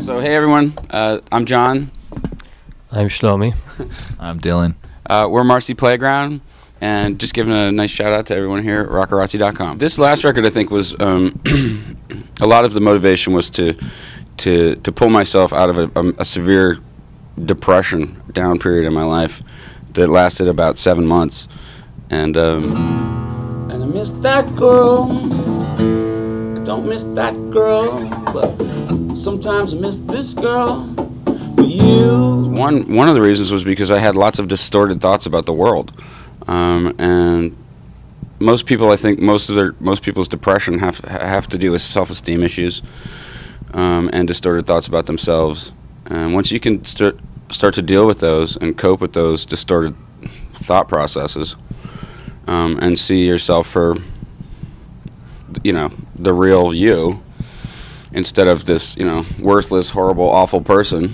So hey everyone, I'm John. I'm Shlomi. I'm Dylan. We're Marcy Playground, and just giving a nice shout out to everyone here at rockarazzi.com. This last record, I think, was a lot of the motivation was to pull myself out of a severe depression, down period in my life that lasted about 7 months, and I miss that girl. I don't miss that girl, but sometimes I miss this girl. You. One of the reasons was because I had lots of distorted thoughts about the world, and most people, I think, most people's depression have to do with self-esteem issues and distorted thoughts about themselves. And once you can start to deal with those and cope with those distorted thought processes, and see yourself for, you know, the real you, instead of this, you know, worthless, horrible, awful person,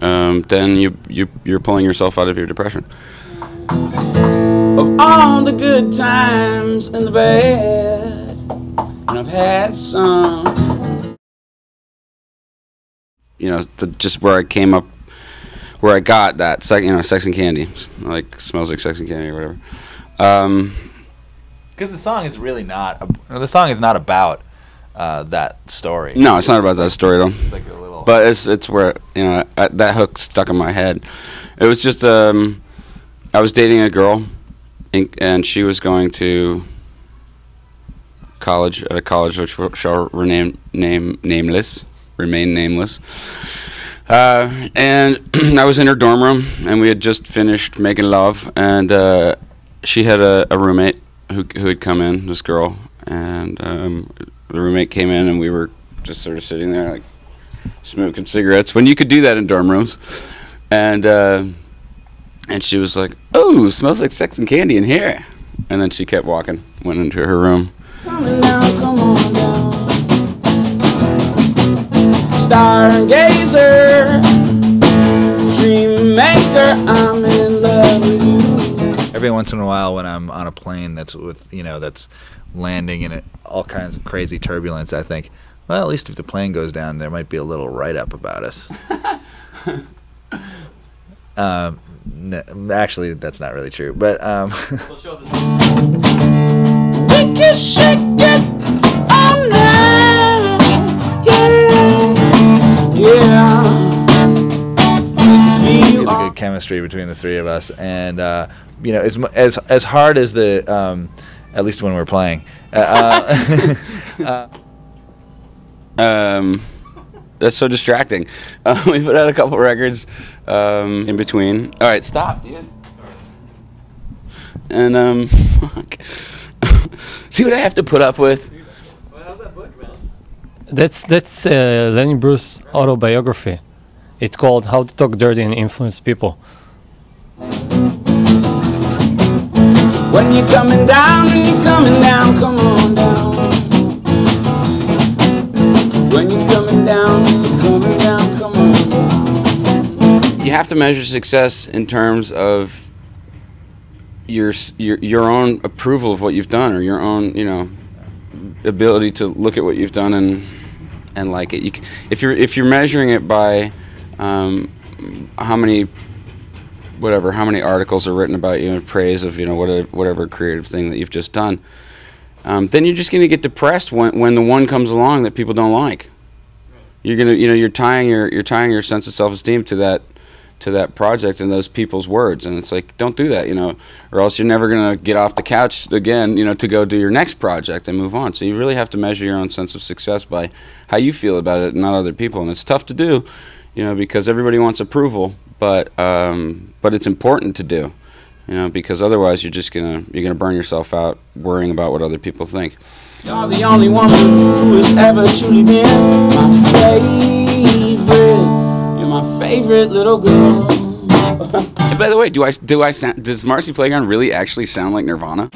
then you're pulling yourself out of your depression. Of all the good times and the bad, and I've had some, you know, just where I came up, where I got that, you know, Sex and Candy, like smells like Sex and Candy or whatever. Because the song is really not. The song is not about that story. No, it's not about that story though. It's like a little. But it's where, you know, that hook stuck in my head. It was just I was dating a girl, and she was going to college at a college which shall remain nameless. And I was in her dorm room, and we had just finished making love, and she had a roommate who had come in, this girl, and the roommate came in, and we were just sort of sitting there like smoking cigarettes, when you could do that in dorm rooms, and she was like, "Oh, smells like Sex and Candy in here," and then she kept walking, went into her room. Coming down, come on down. Stargazer, dream maker, I'm in love with you. Every once in a while, when I'm on a plane that's that's landing in all kinds of crazy turbulence, I think, well, at least if the plane goes down, there might be a little write-up about us. Actually, that's not really true, but We'll show this. We can shake it all night, yeah. a good chemistry between the three of us, and you know, as hard as the at least when we're playing. That's so distracting. We put out a couple records in between. All right, stop, dude. And fuck. See what I have to put up with. That's Lenny Bruce's autobiography. It's called "How to Talk Dirty and Influence People." When you're coming down, come on down. When you're coming down, come on down. You have to measure success in terms of your own approval of what you've done, or your own, you know, ability to look at what you've done and like it. If you're measuring it by how many articles are written about you in praise of, you know, whatever creative thing that you've just done, then you're just going to get depressed when the one comes along that people don't like. You're gonna, you know, you're tying your sense of self-esteem to that project and those people's words, and it's like, don't do that, you know, or else you're never gonna get off the couch again, you know, to go do your next project and move on. So you really have to measure your own sense of success by how you feel about it, and not other people. And it's tough to do, you know, because everybody wants approval, but it's important to do, you know, because otherwise you're gonna burn yourself out worrying about what other people think. You're the only woman who has ever truly been my favorite. You're my favorite little girl. And by the way, does Marcy Playground really actually sound like Nirvana?